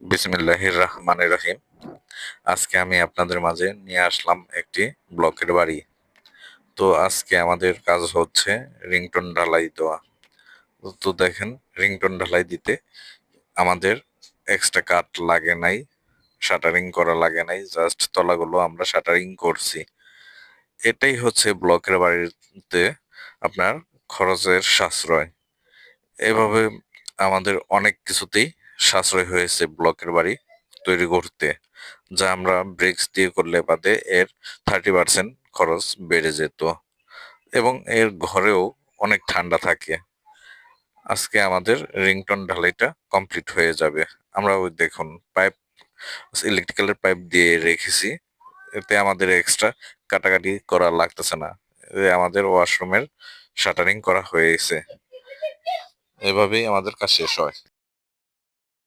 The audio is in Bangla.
বিসমিল্লাহির রহমানির রহিম। আজকে আমি আপনাদের মাঝে নিয়ে আসলাম একটি ব্লকের বাড়ি। তো আজকে আমাদের কাজ হচ্ছে রিংটোন ঢালাই দেওয়া। তো দেখেন, রিংটোন ঢালাই দিতে আমাদের এক্সট্রা কাঠ লাগে নাই, শাটারিং করা লাগে নাই, জাস্ট তলাগুলো আমরা শাটারিং করছি। এটাই হচ্ছে ব্লকের বাড়িতে আপনার খরচের সাশ্রয়। এভাবে আমাদের অনেক কিছুতেই সাশ্রয় হয়েছে ব্লকের বাড়ি তৈরি করতে, যা আমরা ব্রিক্স দিয়ে করলে বাদে এর 30% খরচ বেড়ে যেত এবং এর ঘরেও অনেক ঠান্ডা থাকে। আজকে আমাদের রিংটোন ঢালাইটা কমপ্লিট হয়ে যাবে। আমরা ওই দেখুন পাইপ, ইলেকট্রিক্যালের পাইপ দিয়ে রেখেছি, এতে আমাদের এক্সট্রা কাটাকাটি করা লাগতেছে না। আমাদের ওয়াশরুমের শাটারিং করা হয়েছে। এভাবেই আমাদের কাজ শেষ হয়।